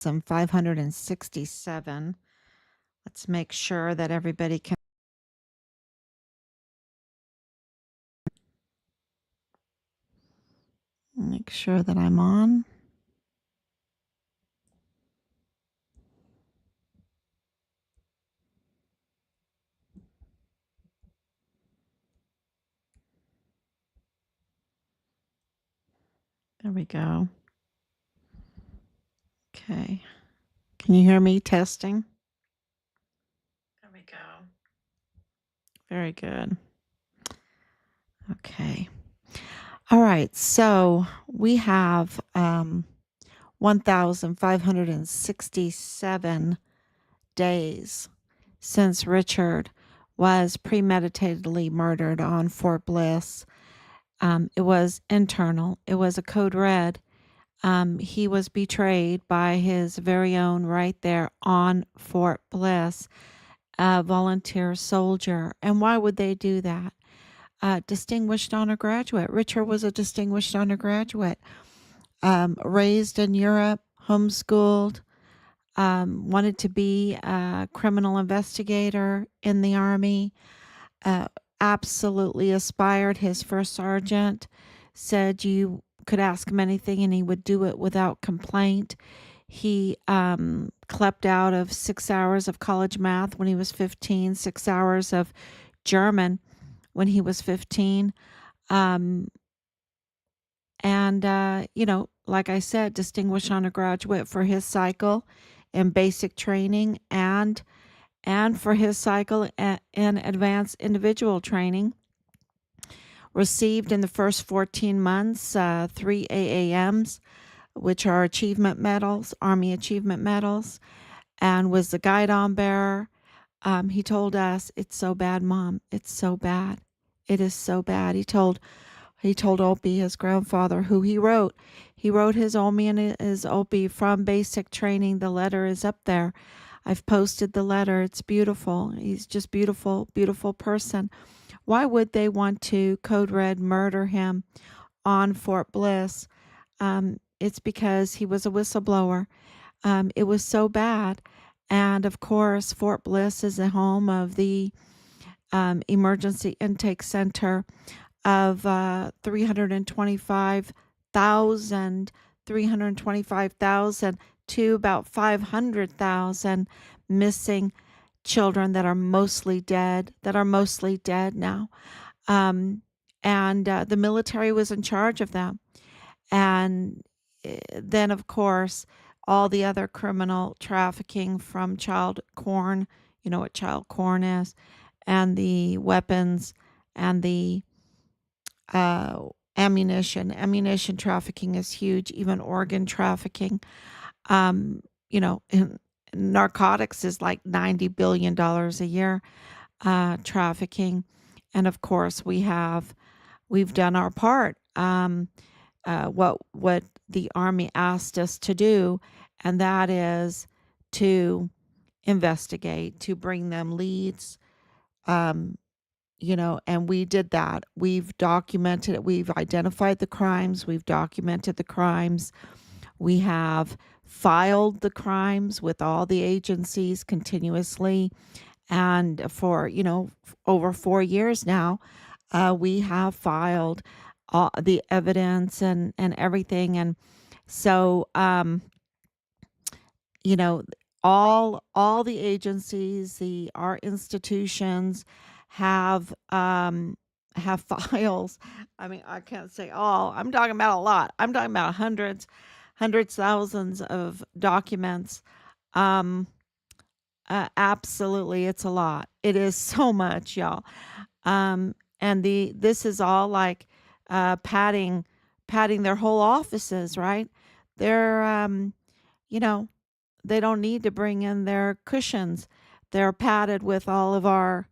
567. Let's make sure that everybody can make sure that I'm on. There we go. Okay. Can you hear me testing? There we go. Very good. Okay. All right. So we have 1,567 days since Richard was premeditatedly murdered on Fort Bliss. It was internal. It was a code red. He was betrayed by his very own right there on Fort Bliss, a volunteer soldier. And why would they do that? Distinguished honor graduate. Richard was a distinguished undergraduate, raised in Europe, homeschooled, wanted to be a criminal investigator in the Army, absolutely aspired. His first sergeant said you could ask him anything and he would do it without complaint. He clept out of 6 hours of college math when he was 15, 6 hours of German when he was 15. Like I said, distinguished undergraduate for his cycle in basic training and for his cycle in advanced individual training. Received in the first 14 months 3 AAMs, which are achievement medals, Army achievement medals, and was the guidon bearer. He told us, "It's so bad, Mom. It's so bad. It is so bad." He told Opie, his grandfather, who he wrote. He wrote his Omi and his Opie from basic training. The letter is up there. I've posted the letter. It's beautiful. He's just beautiful, beautiful person. Why would they want to code red murder him on Fort Bliss? It's because he was a whistleblower. It was so bad. And of course, Fort Bliss is the home of the emergency intake center of 325,000 to about 500,000 missing children that are mostly dead now. The military was in charge of them. And then, of course, all the other criminal trafficking from child corn, you know what child corn is, and the weapons and the ammunition. Ammunition trafficking is huge, even organ trafficking. Narcotics is like $90 billion a year, trafficking. And of course, we've done our part. What the Army asked us to do, and that is to investigate, to bring them leads, and we did that. We've documented it. We've identified the crimes. We've documented the crimes. We have filed the crimes with all the agencies continuously. And for, over 4 years now, we have filed all the evidence and everything. And so, all the agencies, our institutions have files. I mean, I can't say all. I'm talking about a lot. I'm talking about hundreds, thousands of documents. Absolutely, it's a lot. It is so much, y'all. And this is all like padding their whole offices, right? They're they don't need to bring in their cushions. They're padded with all of our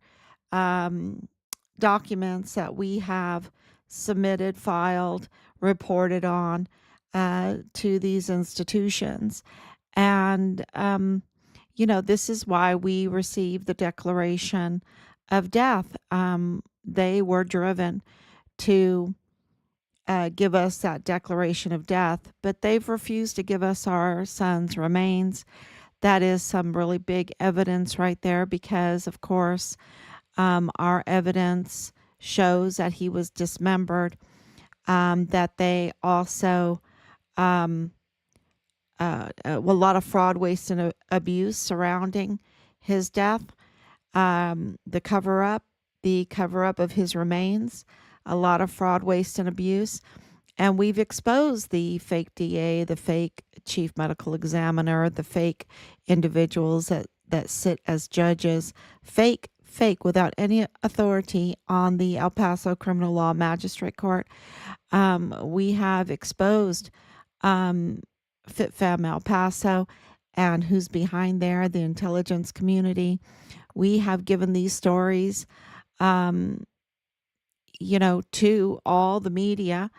documents that we have submitted, filed, reported on to these institutions. And, this is why we received the declaration of death. They were driven to give us that declaration of death, but they've refused to give us our son's remains. That is some really big evidence right there because, of course, our evidence shows that he was dismembered, that they also, um, a lot of fraud, waste, and abuse surrounding his death, the cover up of his remains, a lot of fraud, waste, and abuse. And we've exposed the fake DA, the fake chief medical examiner, the fake individuals that sit as judges, fake without any authority on the El Paso Criminal Law Magistrate Court. We have exposed FitFam El Paso and who's behind there, the intelligence community. We have given these stories, um, to all the media.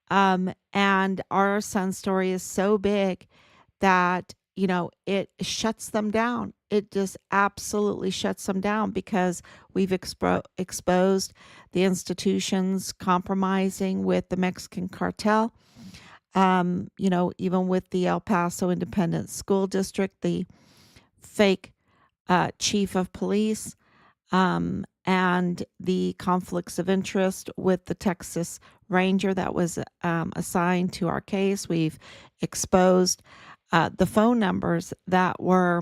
And our son's story is so big that, it shuts them down. It just absolutely shuts them down because we've exposed the institutions compromising with the Mexican cartel. Even with the El Paso Independent School District, the fake chief of police, and the conflicts of interest with the Texas Ranger that was assigned to our case. We've exposed the phone numbers that were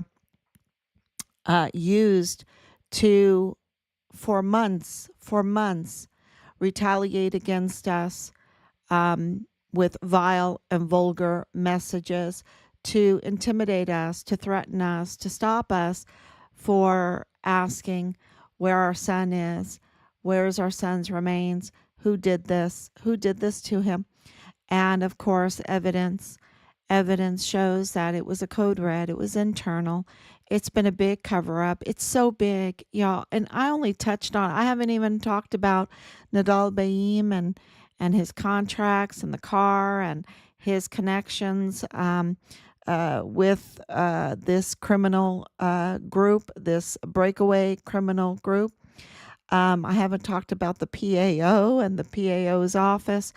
used to, for months, retaliate against us with vile and vulgar messages to intimidate us, to threaten us, to stop us for asking where our son is, where's our son's remains, who did this to him. And of course, evidence shows that it was a code red, it was internal. It's been a big cover up. It's so big, y'all. And I haven't even talked about Nadal Baim and his contracts and the car and his connections with this criminal group, this breakaway criminal group. I haven't talked about the PAO and the PAO's office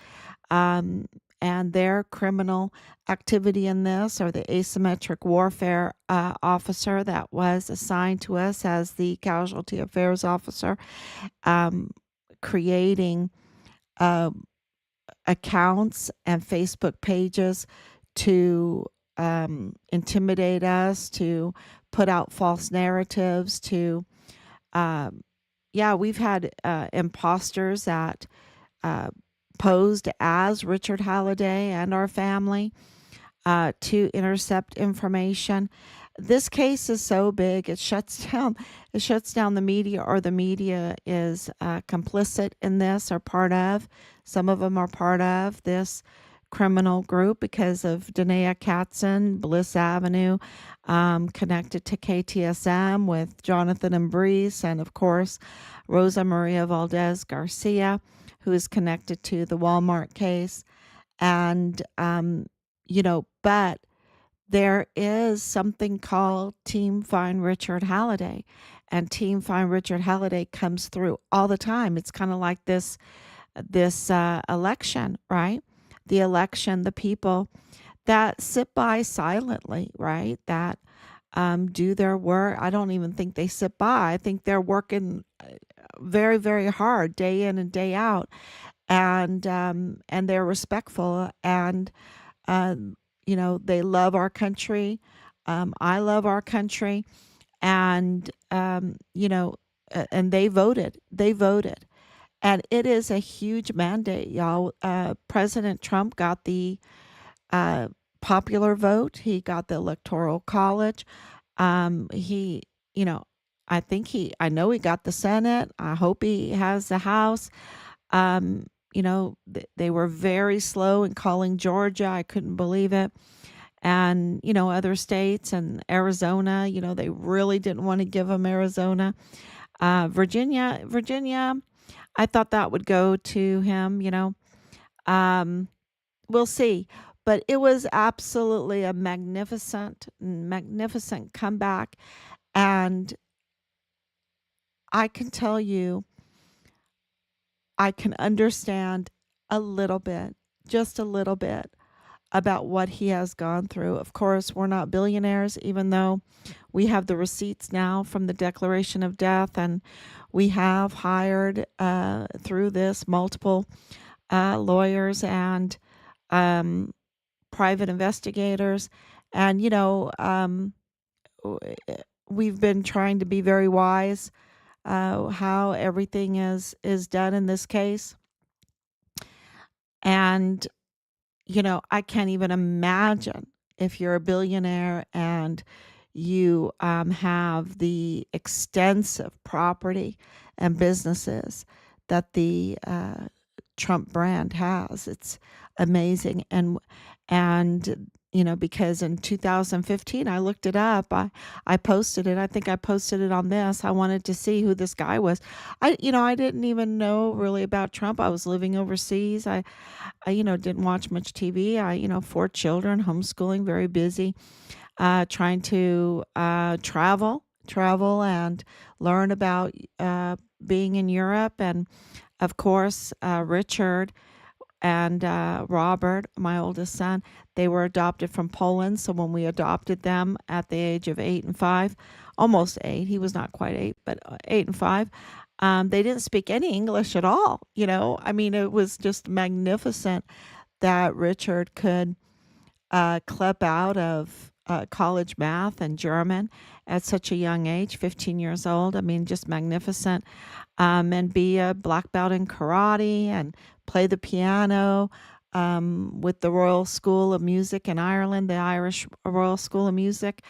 and their criminal activity in this, or the asymmetric warfare officer that was assigned to us as the casualty affairs officer, creating accounts and Facebook pages to intimidate us, to put out false narratives, we've had imposters that posed as Richard Halliday and our family to intercept information. This case is so big, it shuts down the media, or the media is complicit in this, or part of. Some of them are part of this criminal group because of Danae Katzen, Bliss Avenue, connected to KTSM with Jonathan and Brees, and of course, Rosa Maria Valdez Garcia, who is connected to the Walmart case. And, but there is something called Team Find Richard Halliday, and Team Find Richard Halliday comes through all the time. It's kind of like this election, right? The election, the people that sit by silently, right? That do their work. I don't even think they sit by. I think they're working very, very hard day in and day out, and they're respectful, and they love our country. I love our country, and and they voted. And it is a huge mandate, y'all. President Trump got the popular vote. He got the Electoral College. He, I know he got the Senate. I hope he has the House. They were very slow in calling Georgia. I couldn't believe it. And, other states and Arizona, they really didn't want to give him Arizona. Virginia, I thought that would go to him, we'll see. But it was absolutely a magnificent comeback. And I can tell you, I can understand a little bit just a little bit about what he has gone through. Of course, we're not billionaires, even though we have the receipts now from the declaration of death, and we have hired through this multiple lawyers and um, private investigators. And, we've been trying to be very wise how everything is done in this case. And, I can't even imagine if you're a billionaire and you have the extensive property and businesses that the Trump brand has. It's amazing. And because in 2015 I looked it up. I posted it. I think I posted it on this. I wanted to see who this guy was. I didn't even know really about Trump. I was living overseas. I didn't watch much TV. Four children, homeschooling, very busy, trying to travel and learn about being in Europe. And of course, Richard and Robert, my oldest son, they were adopted from Poland. So when we adopted them at the age of 8 and 5, almost 8, he was not quite 8, but 8 and 5, they didn't speak any English at all. I mean, it was just magnificent that Richard could clip out of college math and German at such a young age, 15 years old. I mean, just magnificent. And be a black belt in karate and play the piano with the Royal School of Music in Ireland, the Irish Royal School of Music.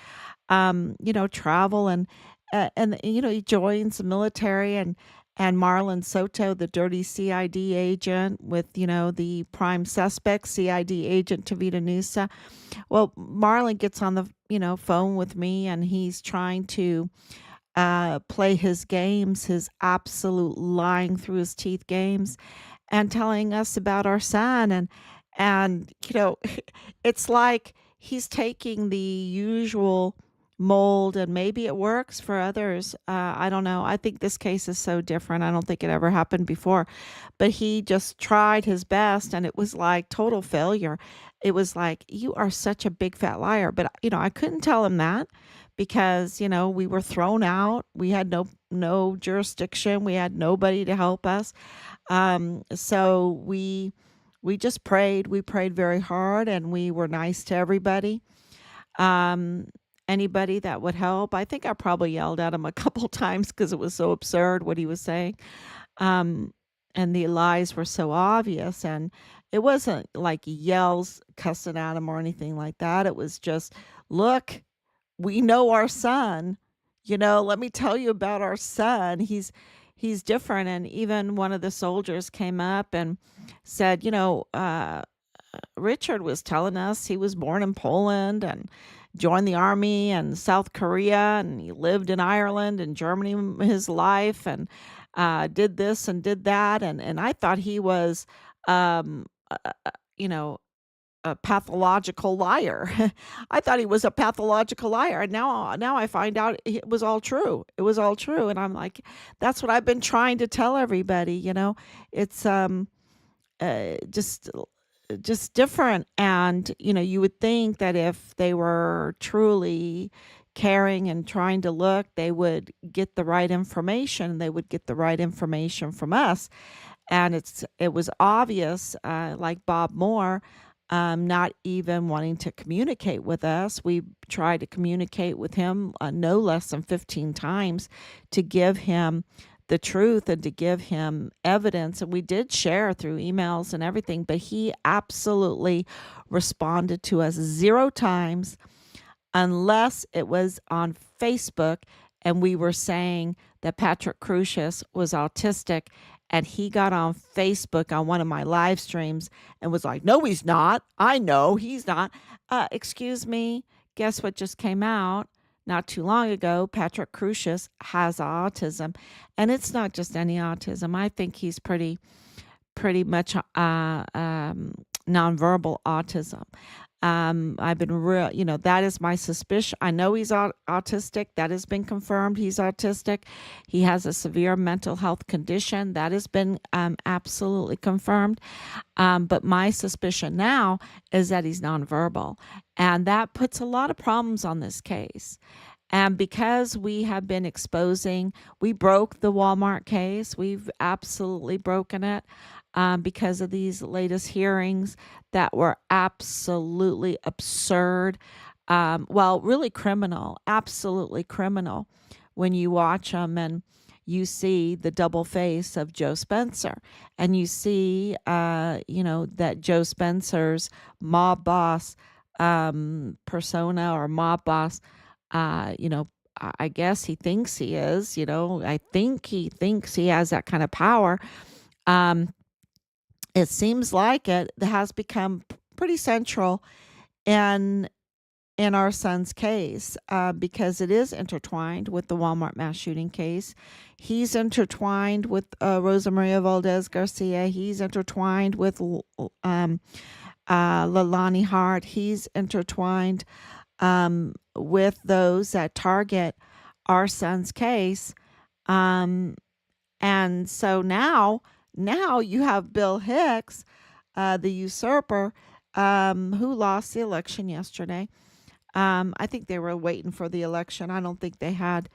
Travel and he joins the military, and Marlon Soto, the dirty CID agent with, the prime suspect, CID agent Tavita Nusa. Well, Marlon gets on the, phone with me, and he's trying to play his games, his absolute lying through his teeth games, and telling us about our son. And it's like he's taking the usual mold, and maybe it works for others. I don't know. I think this case is so different. I don't think it ever happened before, but he just tried his best, and it was like total failure. It was like, you are such a big fat liar. But I couldn't tell him that, because we were thrown out. We had no jurisdiction. We had nobody to help us. So we just prayed. We prayed very hard, and we were nice to everybody. Um, Anybody that would help. I think I probably yelled at him a couple times because it was so absurd what he was saying. Um, and the lies were so obvious. And it wasn't like yells cussing at him or anything like that. It was just, look, we know our son. Let me tell you about our son. He's different. And even one of the soldiers came up and said, Richard was telling us he was born in Poland and joined the army and South Korea, and he lived in Ireland and Germany his life, and did this and did that. And I thought he was, um, uh, uh, you know, a pathological liar. I thought he was a pathological liar, and now I find out it was all true. It was all true, and I'm like, that's what I've been trying to tell everybody. It's just different. And you would think that if they were truly caring and trying to look, they would get the right information. They would get the right information from us. And it was obvious, like Bob Moore, not even wanting to communicate with us. We tried to communicate with him no less than 15 times to give him the truth and to give him evidence. And we did share through emails and everything, but he absolutely responded to us 0 times, unless it was on Facebook and we were saying that Patrick Crusius was autistic, and he got on Facebook on one of my live streams and was like, no, he's not. I know he's not. Excuse me. Guess what just came out not too long ago? Patrick Crusius has autism, and it's not just any autism. I think he's pretty much nonverbal autism. I've been real, that is my suspicion. I know he's autistic. That has been confirmed. He's autistic. He has a severe mental health condition. That has been absolutely confirmed. But my suspicion now is that he's nonverbal. And that puts a lot of problems on this case. And because we have been exposing, we broke the Walmart case. We've absolutely broken it because of these latest hearings that were absolutely absurd. Well, really criminal, absolutely criminal when you watch them and you see the double face of Joe Spencer and you see, that Joe Spencer's mob boss persona or mob boss I guess he thinks he is, I think he thinks he has that kind of power. Um, it seems like it has become pretty central in our son's case because it is intertwined with the Walmart mass shooting case. He's intertwined with Rosa Maria Valdez Garcia. He's intertwined with Lalani Hart. He's intertwined with those that target our son's case. And so now you have Bill Hicks, the usurper, who lost the election yesterday. I think they were waiting for the election. I don't think they had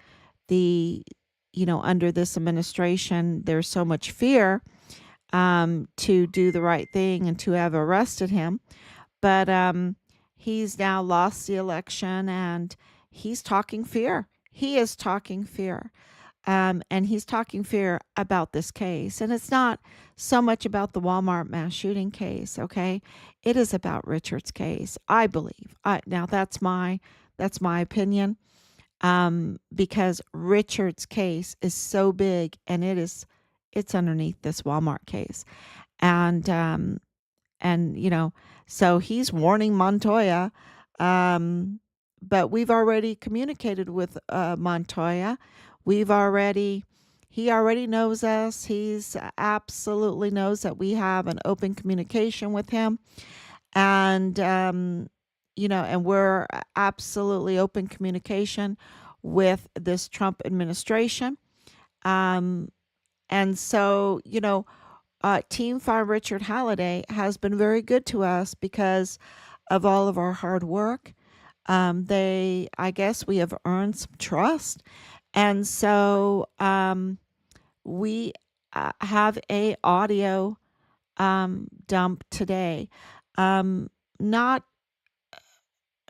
under this administration, there's so much fear to do the right thing and to have arrested him. But he's now lost the election and he's talking fear. He is talking fear. And he's talking fear about this case. And it's not so much about the Walmart mass shooting case, okay? It is about Richard's case, I believe. Now that's my opinion. Because Richard's case is so big and it's underneath this Walmart case. And so he's warning Montoya. But we've already communicated with Montoya. He already knows us. He's absolutely knows that we have an open communication with him. And, and we're absolutely open communication with this Trump administration. And so, Team Find Richard Halliday has been very good to us because of all of our hard work. I guess we have earned some trust. And so we have a audio dump today. Not,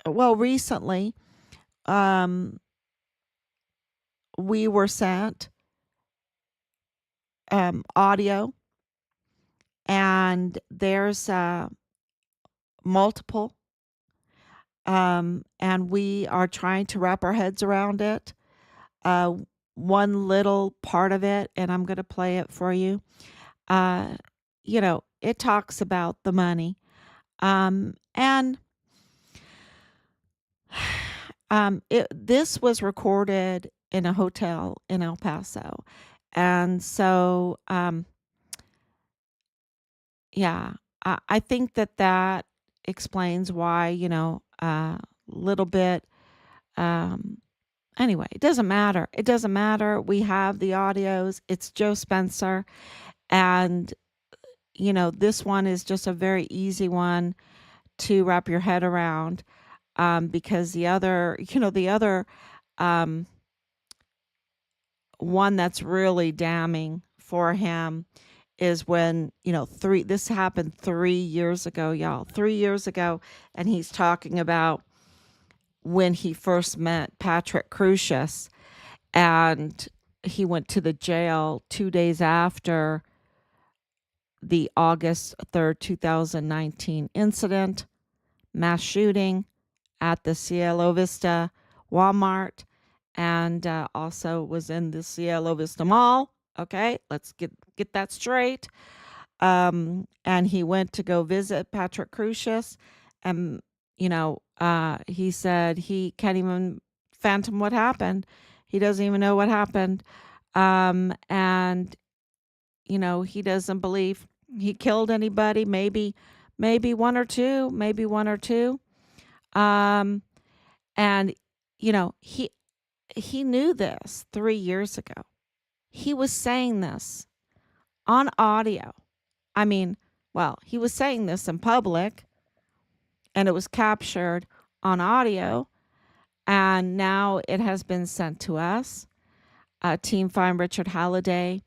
well, recently we were sent audio and there's multiple and we are trying to wrap our heads around it. One little part of it, and I'm going to play it for you. It talks about the money. And this was recorded in a hotel in El Paso. And so, yeah, I think that explains why, a little bit, anyway, it doesn't matter. It doesn't matter. We have the audios. It's Joe Spencer. And, this one is just a very easy one to wrap your head around because the other one that's really damning for him is when, this happened 3 years ago, y'all. 3 years ago. And he's talking about when he first met Patrick Crusius and he went to the jail 2 days after the August 3rd, 2019 incident, mass shooting at the Cielo Vista Walmart, and also was in the Cielo Vista Mall. Okay, let's get that straight. And he went to go visit Patrick Crusius, and he said he can't even fathom what happened. He doesn't even know what happened. And he doesn't believe he killed anybody. Maybe one or two. Um, and you know, he knew this 3 years ago. He was saying this on audio. I mean, well, he was saying this in public and it was captured on audio, and now it has been sent to us. Team Find Richard Halliday,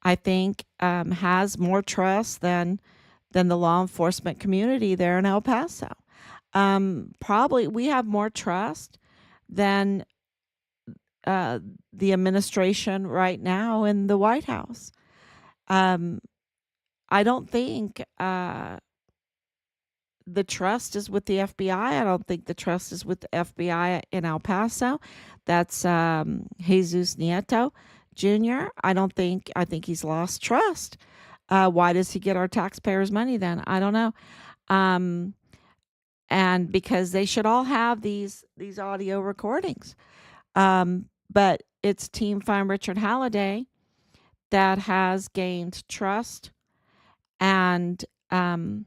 I think, has more trust than the law enforcement community there in El Paso. Probably we have more trust than uh, the administration right now in the White House. Um, I don't think the trust is with the FBI. I don't think the trust is with the FBI in El Paso. That's Jesus Nieto Jr. I think he's lost trust. Why does he get our taxpayers' money then? I don't know. Um, and because they should all have these audio recordings. But it's Team Find Richard Halliday that has gained trust and um,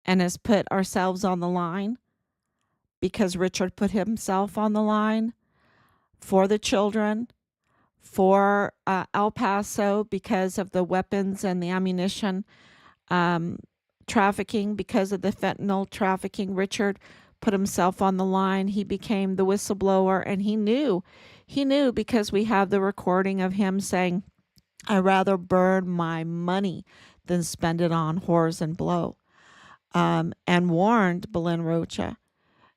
and has put ourselves on the line because Richard put himself on the line for the children, for El Paso because of the weapons and the ammunition um, trafficking, because of the fentanyl trafficking. Richard put himself on the line. He became the whistleblower, and he knew because we have the recording of him saying, "I'd rather burn my money than spend it on whores and blow," and warned Belen Rocha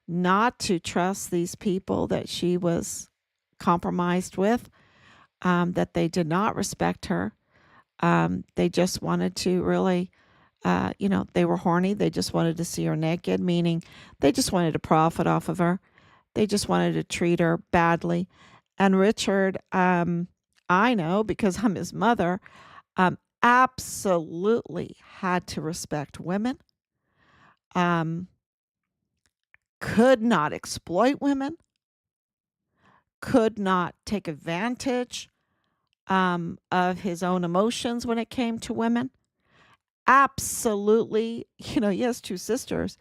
not to trust these people that she was compromised with, that they did not respect her. They just wanted to really, they were horny. They just wanted to see her naked, meaning they just wanted to profit off of her. They just wanted to treat her badly. And Richard, I know because I'm his mother, absolutely had to respect women, um, could not exploit women, could not take advantage of his own emotions when it came to women. Absolutely, he has two sisters.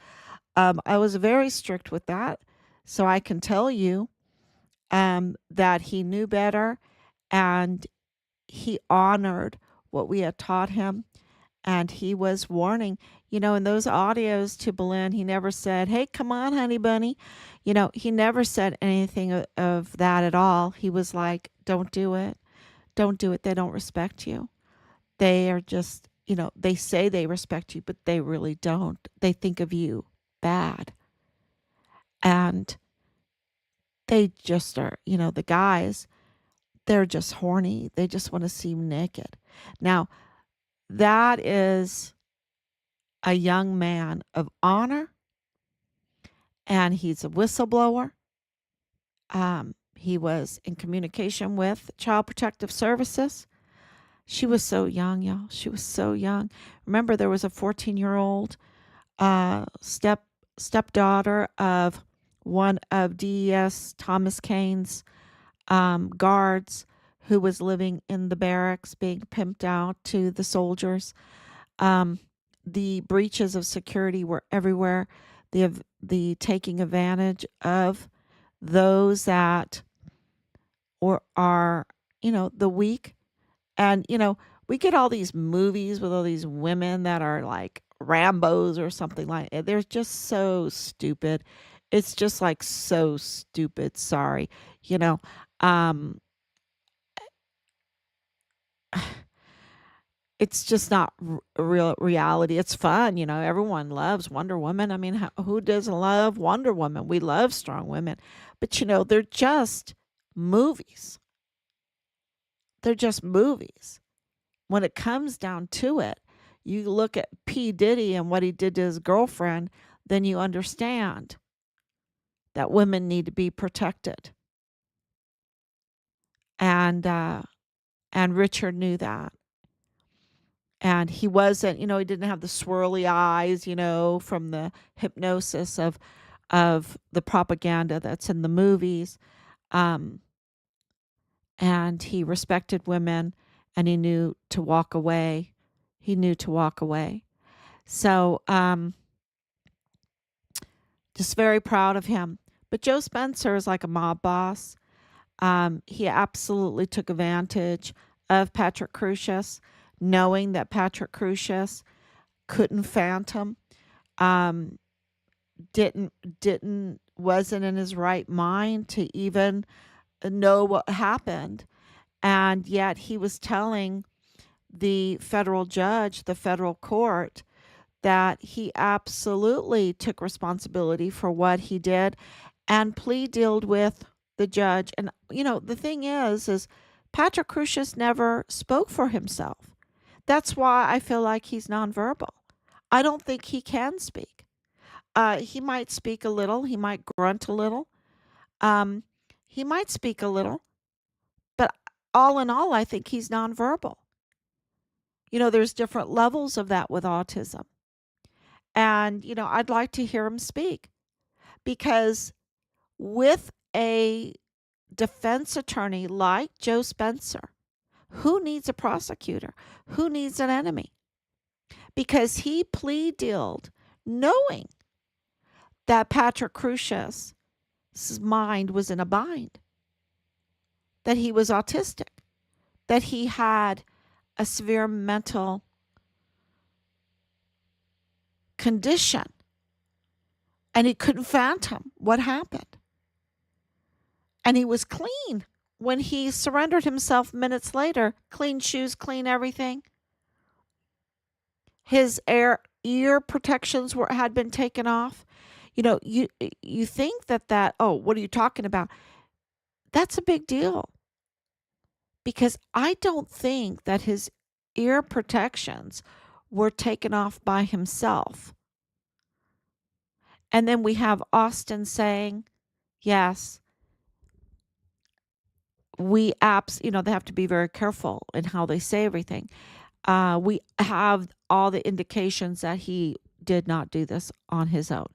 I was very strict with that. So I can tell you that he knew better and he honored what we had taught him. And he was warning, in those audios to Belen, he never said, "Hey, come on, honey bunny." He never said anything of that at all. He was like, "Don't do it. Don't do it. They don't respect you. They are just, they say they respect you, but they really don't. They think of you bad." And they just are, the guys, they're just horny. They just want to see you naked. Now, that is a young man of honor, and he's a whistleblower. He was in communication with Child Protective Services. She was so young, y'all. She was so young. Remember, there was a 14-year-old stepdaughter of one of DES Thomas Kane's guards who was living in the barracks being pimped out to the soldiers. The breaches of security were everywhere. The taking advantage of those that are the weak. And we get all these movies with all these women that are like Rambos or something like it. They're just so stupid. It's just like so stupid. Sorry. You know, um it's just not real reality. It's fun, everyone loves Wonder Woman. I mean, who doesn't love Wonder Woman? We love strong women. But they're just movies. They're just movies. When it comes down to it, you look at P. Diddy and what he did to his girlfriend, then you understand that women need to be protected. And Richard knew that. And he wasn't, he didn't have the swirly eyes, from the hypnosis of the propaganda that's in the movies. Um, and he respected women, and he knew to walk away. He knew to walk away. So Just very proud of him. But Joe Spencer is like a mob boss. He absolutely took advantage of Patrick Crusius, knowing that Patrick Crusius couldn't fathom, um, didn't wasn't in his right mind to even know what happened, and yet he was telling the federal judge, the federal court, that he absolutely took responsibility for what he did and plea dealed with the judge. And the thing is Patrick Crusius never spoke for himself. That's why I feel like he's nonverbal. I don't think he can speak. He might speak a little, he might grunt a little, um, he might speak a little, but all in all, I think he's nonverbal. There's different levels of that with autism. And, I'd like to hear him speak because with a defense attorney like Joe Spencer, who needs a prosecutor? Who needs an enemy? Because he plea dealed knowing that Patrick Crusius' mind was in a bind, that he was autistic, that he had a severe mental condition, and he couldn't fathom what happened. And he was clean when he surrendered himself minutes later. Clean shoes, clean everything. His ear protections had been taken off. You think that, oh, what are you talking about? That's a big deal. Because I don't think that his ear protections were taken off by himself. And then we have Austin saying, yes, they have to be very careful in how they say everything. We have all the indications that he did not do this on his own.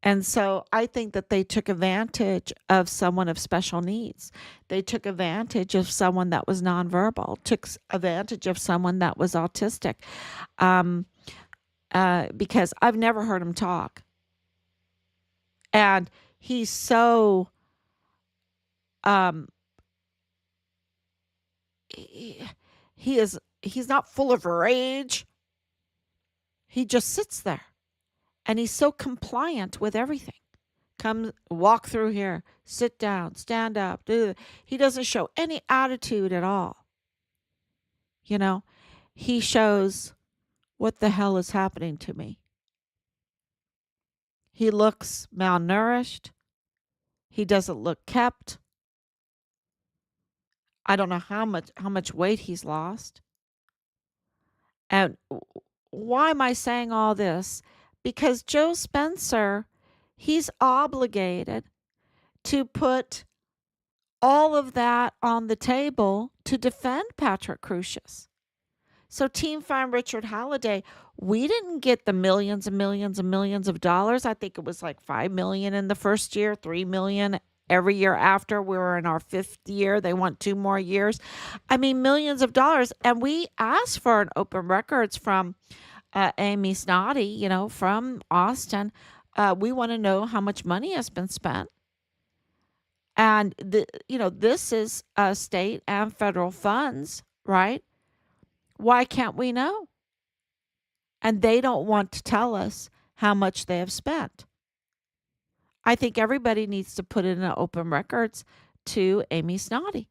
And so I think that they took advantage of someone of special needs. They took advantage of someone that was nonverbal, took advantage of someone that was autistic, because I've never heard him talk. And he's so he's not full of rage. He just sits there. And he's so compliant with everything. Come, walk through here, sit down, stand up. He doesn't show any attitude at all. He shows, what the hell is happening to me? He looks malnourished. He doesn't look kept. I don't know how much weight he's lost. And why am I saying all this? Because Joe Spencer, he's obligated to put all of that on the table to defend Patrick Crusius. So Team Find Richard Halliday, we didn't get the millions and millions and millions of dollars. I think it was like $5 million in the first year, $3 million every year after. We were in our 5th year. They want 2 more years. I mean, millions of dollars. And we asked for an open records from Amy Snoddy, from Austin. We want to know how much money has been spent. And, this is state and federal funds, right? Why can't we know? And they don't want to tell us how much they have spent. I think everybody needs to put in an open records to Amy Snoddy.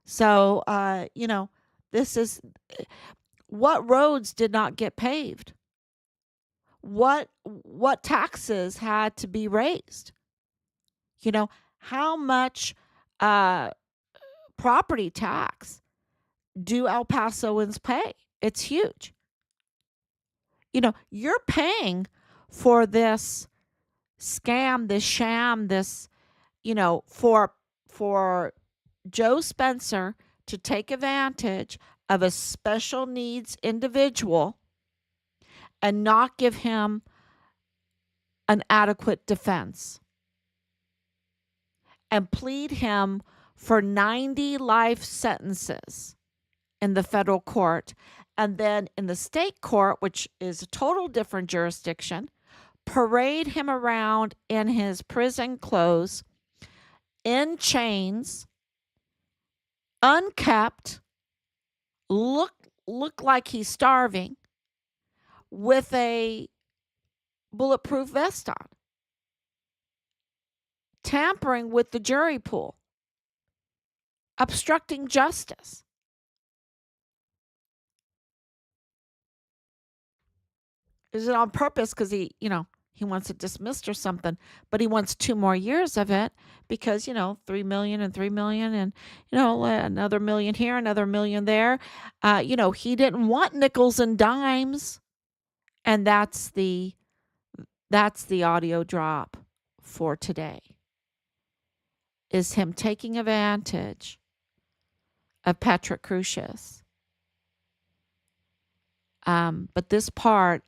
So, this is what roads did not get paved? What taxes had to be raised? How much property tax do El Pasoans pay? It's huge. You're paying for this scam, this sham, this, for Joe Spencer to take advantage of a special needs individual and not give him an adequate defense and plead him for 90 life sentences in the federal court and then in the state court, which is a total different jurisdiction, parade him around in his prison clothes, in chains, unkept, look like he's starving, with a bulletproof vest on, tampering with the jury pool, obstructing justice. Is it on purpose because he wants it dismissed or something, but he wants 2 more years of it because, 3 million and 3 million and, another million here, another million there. He didn't want nickels and dimes. And that's the audio drop for today. Is him taking advantage of Patrick Crusius. But this part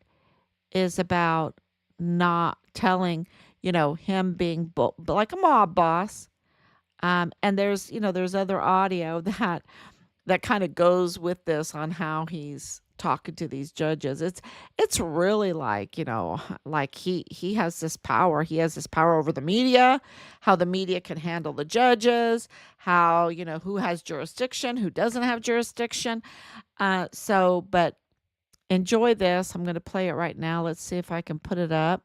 is about not telling, him being like a mob boss. And there's other audio that kind of goes with this on how he's talking to these judges. It's really like, like he has this power. He has this power over the media, how the media can handle the judges, how, who has jurisdiction, who doesn't have jurisdiction. But enjoy this. I'm going to play it right now. Let's see if I can put it up.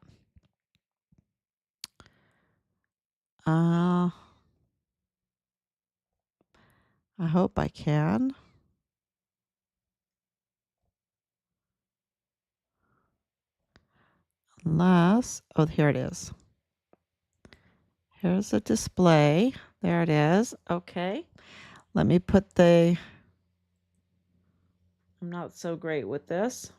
I hope I can. Here it is. Here's a display. There it is. Okay. Let me put I'm not so great with this.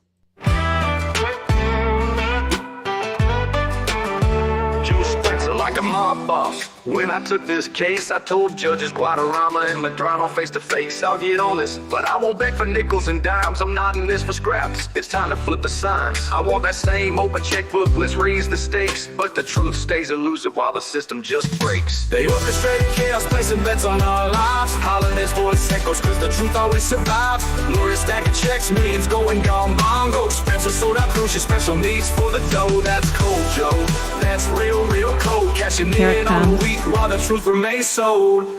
Like a mob boss. When I took this case, I told judges Guadarrama and Medrano face to face, I'll get on this, but I won't beg for nickels and dimes. I'm not in this for scraps. It's time to flip the signs. I want that same open checkbook. Let's raise the stakes, but the truth stays elusive while the system just breaks. They orchestrated chaos, placing bets on our lives. Holidays for the echoes, cause the truth always survives. Lawyers stacking checks, millions going gone bongo. Spencer sold out Crucius, special needs for the dough. That's cold, Joe. That's real cold. Cashing in on the week while the truth remains sold. I'll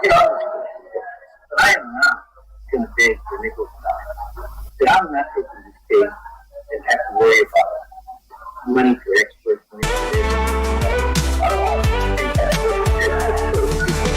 be honest with you, but I am not going to beg for nickels and dimes. See, I'm not taking this case and have to worry about money for experts. I don't want to take that.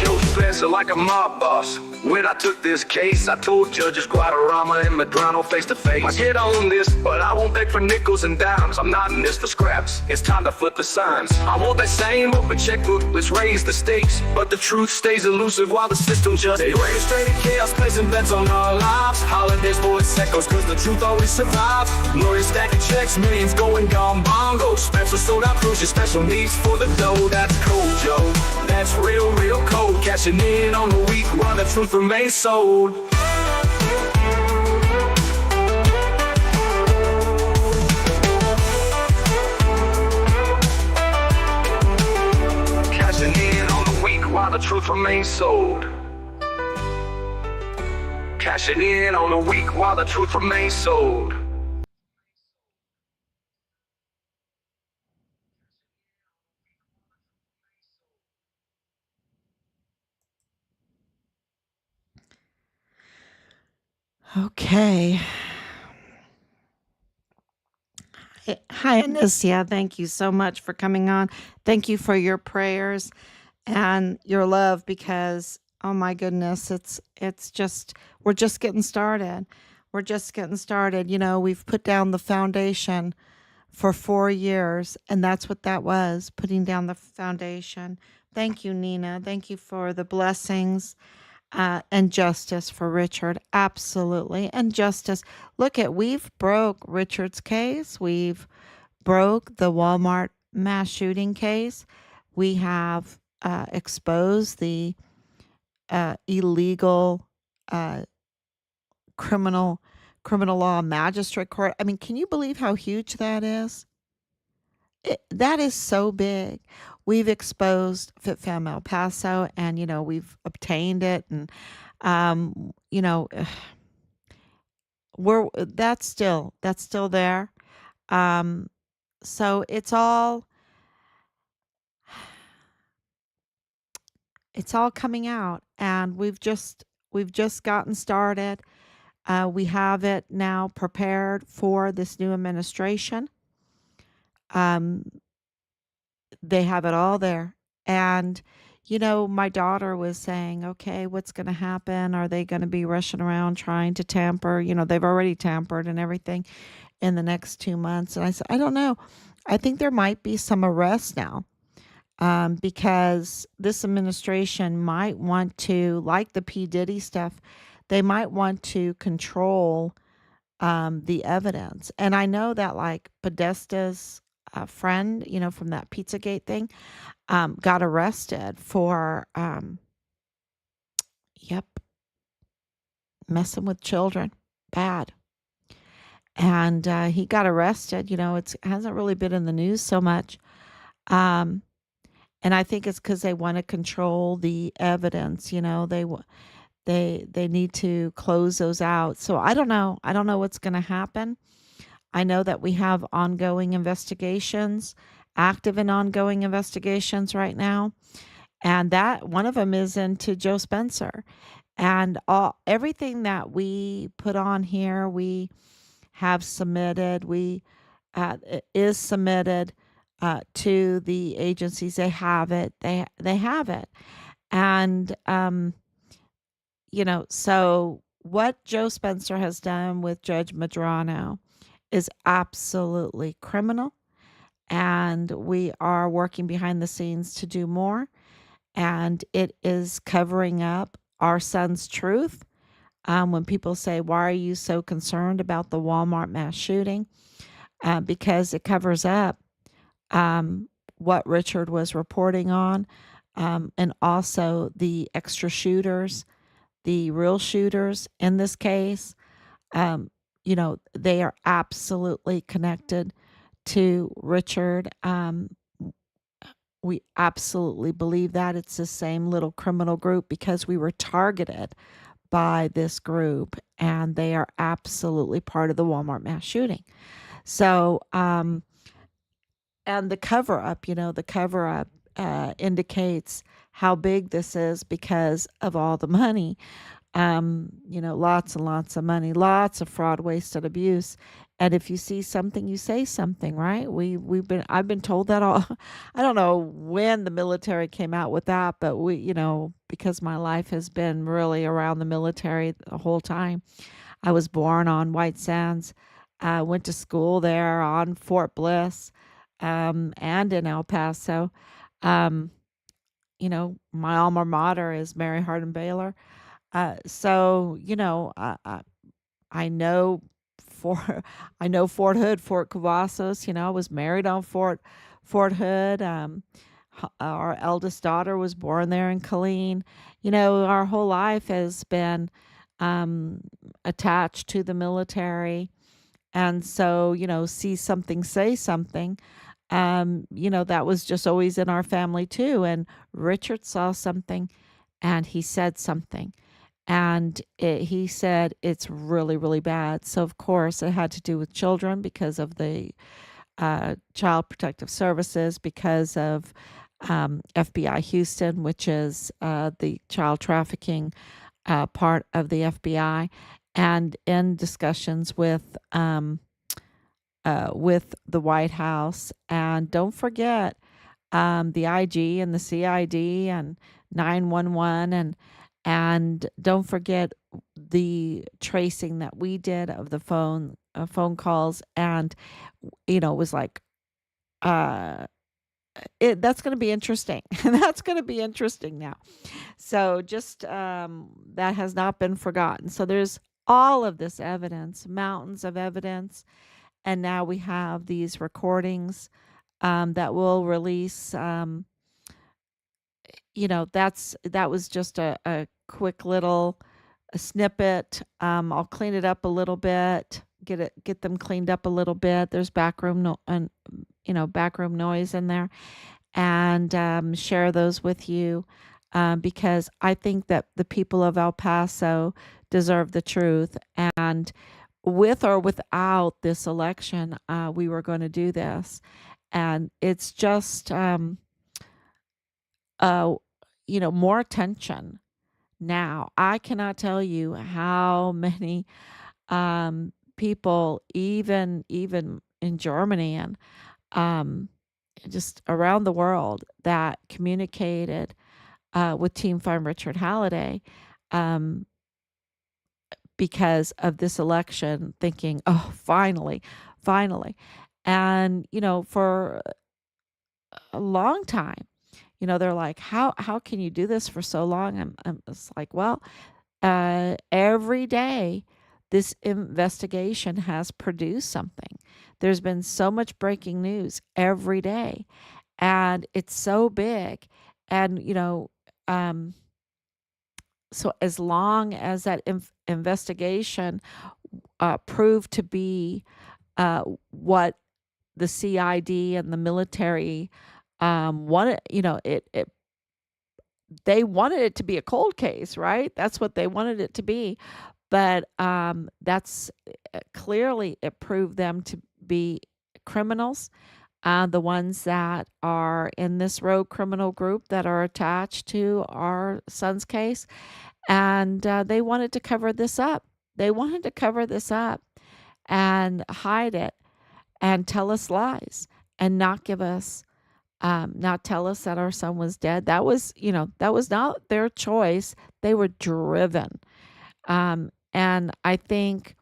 Joe Spencer like a mob boss. When I took this case, I told judges Guadarrama and Medrano face to face, I get on this, but I won't beg for nickels and dimes. I'm not in this for scraps. It's time to flip the signs. I want that same open checkbook. Let's raise the stakes, but the truth stays elusive while the system just orchestrated chaos, placing bets on our lives. Holidays for its echoes, cause the truth always survives. Lawyers stacking checks, millions going gone bongo. Spencer sold out Crucius, special needs for the dough. That's cold, Joe. That's real cold. Cashing in on the week while the truth remains sold. Cashing in on the week while the truth remains sold. Cashing in on the week while the truth remains sold. Okay. Hi, Anicia. Thank you so much for coming on. Thank you for your prayers and your love because, oh my goodness, it's just, we're just getting started. We're just getting started. We've put down the foundation for 4 years, and that's what that was, putting down the foundation. Thank you, Nina. Thank you for the blessings. And justice for Richard. Absolutely. And justice. We've broke Richard's case. We've broke the Walmart mass shooting case. We have exposed the illegal criminal law magistrate court. I mean, can you believe how huge that is? That is so big. We've exposed FitFam El Paso, and we've obtained it, and You know, we're that's still there. Um, so it's all coming out, and we've just gotten started. We have it now prepared for this new administration. Um, they have it all there. And, my daughter was saying, okay, what's going to happen? Are they going to be rushing around trying to tamper? They've already tampered and everything in the next 2 months. And I said, I don't know. I think there might be some arrests now, because this administration might want to, like the P. Diddy stuff, they might want to control the evidence. And I know that, like, Podesta's friend, from that Pizzagate thing, got arrested for, yep, messing with children. Bad. And he got arrested. It hasn't really been in the news so much. Um, and I think it's because they want to control the evidence. They need to close those out. So I don't know. I don't know what's going to happen. I know that we have ongoing investigations, active and ongoing investigations right now. And that one of them is into Joe Spencer. And everything that we put on here, we have submitted, is submitted to the agencies. They have it. They have it. And so what Joe Spencer has done with Judge Madrano is absolutely criminal. And we are working behind the scenes to do more. And it is covering up our son's truth. When people say, why are you so concerned about the Walmart mass shooting? Because it covers up what Richard was reporting on, and also the extra shooters, the real shooters in this case. They are absolutely connected to Richard. We absolutely believe that it's the same little criminal group because we were targeted by this group, and they are absolutely part of the Walmart mass shooting. So, and the cover up, indicates how big this is because of all the money. Lots and lots of money, lots of fraud, waste, and abuse. And if you see something, you say something, right? I've been told that all. I don't know when the military came out with that, but because my life has been really around the military the whole time. I was born on White Sands, went to school there on Fort Bliss, and in El Paso. Um, my alma mater is Mary Hardin Baylor. So, I know for I know Fort Hood, Fort Cavazos. I was married on Fort Hood. Our eldest daughter was born there in Killeen. Our whole life has been um, attached to the military, and so see something, say something. That was just always in our family too. And Richard saw something, and he said something. And he said it's really, really bad. So, of course, it had to do with children because of the Child Protective Services, because of FBI Houston, which is the child trafficking part of the FBI, and in discussions with the White House. And don't forget the IG and the CID and 911, and don't forget the tracing that we did of the phone calls. And it was like uh that's going to be interesting. That's going to be interesting now. So just that has not been forgotten. So there's all of this evidence, mountains of evidence, and now we have these recordings that will release. That was just a quick little a snippet. I'll clean it up a little bit, get them cleaned up a little bit. There's backroom noise in there, and share those with you. because I think that the people of El Paso deserve the truth. And with or without this election, we were going to do this. And it's just, uh, more attention now. I cannot tell you how many people, even in Germany and um, just around the world, that communicated with Team Farm Richard Halliday um, because of this election, thinking, "Oh, finally, finally," and for a long time, they're like, "How can you do this for so long?" I'm it's like, well, every day this investigation has produced something. There's been so much breaking news every day, and it's so big. And, um, so as long as that investigation proved to be what the CID and the military wanted, they wanted it to be a cold case, right? That's what they wanted it to be. But that's clearly it proved them to be criminals, the ones that are in this rogue criminal group that are attached to our son's case. And they wanted to cover this up. They wanted to cover this up and hide it and tell us lies and not give us, not tell us that our son was dead. That was not their choice. They were driven. And I think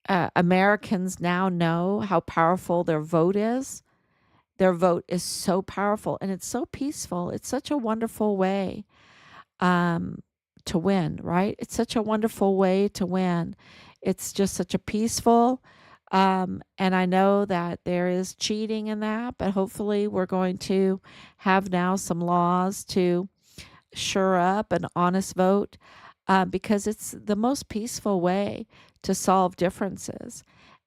Americans now know how powerful their vote is. Their vote is so powerful and it's so peaceful. It's such a wonderful way to win, right? It's such a wonderful way to win. It's just such a peaceful, and I know that there is cheating in that, but hopefully we're going to have now some laws to sure up an honest vote, because it's the most peaceful way to solve differences.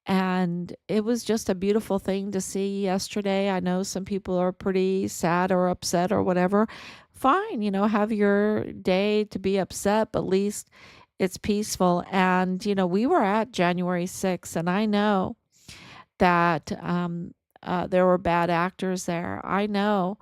And it was just a beautiful thing to see yesterday. I know some people are pretty sad or upset or whatever. Fine, have your day to be upset, but at least it's peaceful. And, we were at January 6th, and I know that there were bad actors there. I know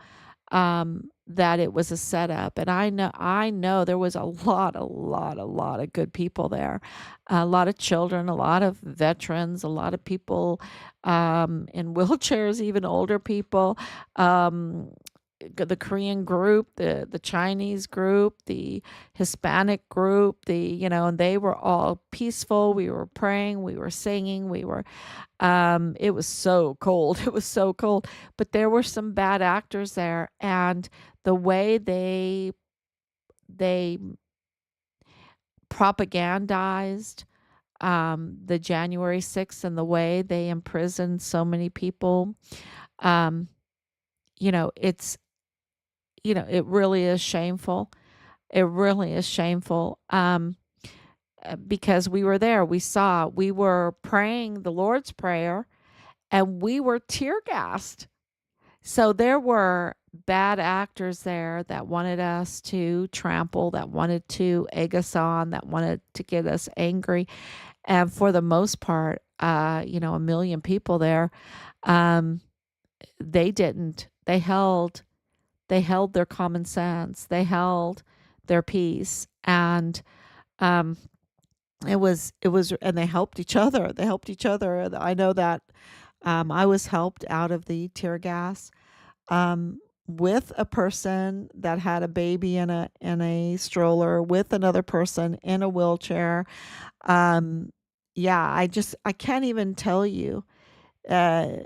that it was a setup, and I know there was a lot of good people there, a lot of children, a lot of veterans, a lot of people in wheelchairs, even older people. Um, the Korean group, the Chinese group, the Hispanic group, and they were all peaceful. We were praying, we were singing, it was so cold. It was so cold, but there were some bad actors there, and the way they propagandized the January 6th and the way they imprisoned so many people, um, it's it really is shameful. It really is shameful. Because we were there, we were praying the Lord's Prayer, and we were tear gassed. So there were bad actors there that wanted us to trample, that wanted to egg us on, that wanted to get us angry. And for the most part, a million people there, um, they didn't. They held their common sense. They held their peace, and um, and they helped each other. They helped each other. I know that I was helped out of the tear gas with a person that had a baby in a stroller, with another person in a wheelchair. Um, yeah, I can't even tell you uh,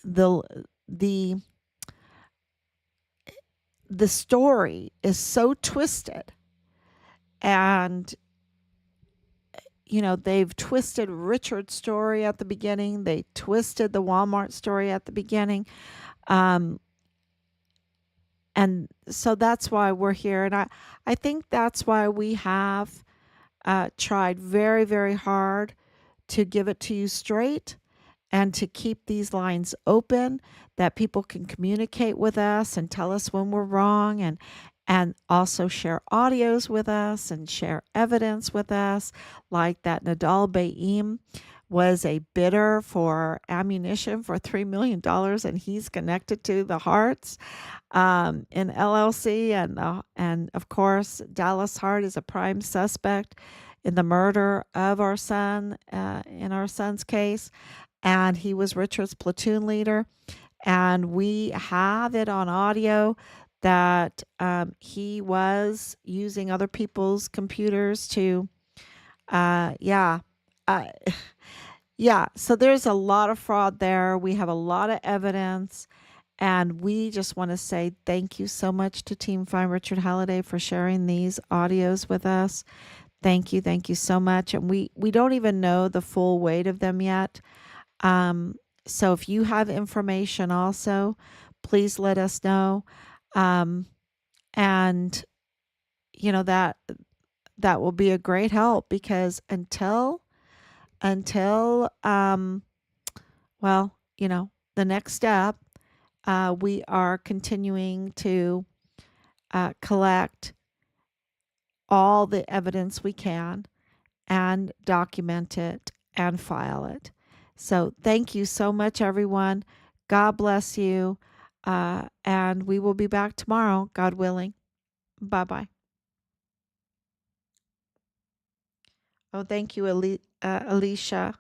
the the the story is so twisted, and they've twisted Richard's story at the beginning. They twisted the Walmart story at the beginning. Um, and so that's why we're here. And I think that's why we have tried very, very hard to give it to you straight and to keep these lines open that people can communicate with us and tell us when we're wrong, and also share audios with us and share evidence with us, like that Nadal Baim was a bidder for ammunition for $3 million, and he's connected to the Harts in LLC. And of course, Dallas Hart is a prime suspect in the murder of our son, in our son's case. And he was Richard's platoon leader. And we have it on audio that he was using other people's computers to, yeah. Uh, yeah, so there's a lot of fraud there. We have a lot of evidence. And we just want to say thank you so much to Team Find Richard Halliday for sharing these audios with us. Thank you so much. And we don't even know the full weight of them yet. So if you have information also, please let us know. And you know that will be a great help, because until well, the next step, we are continuing to collect all the evidence we can and document it and file it. So thank you so much, everyone. God bless you. And we will be back tomorrow, God willing. Bye-bye. Oh, thank you, Alicia.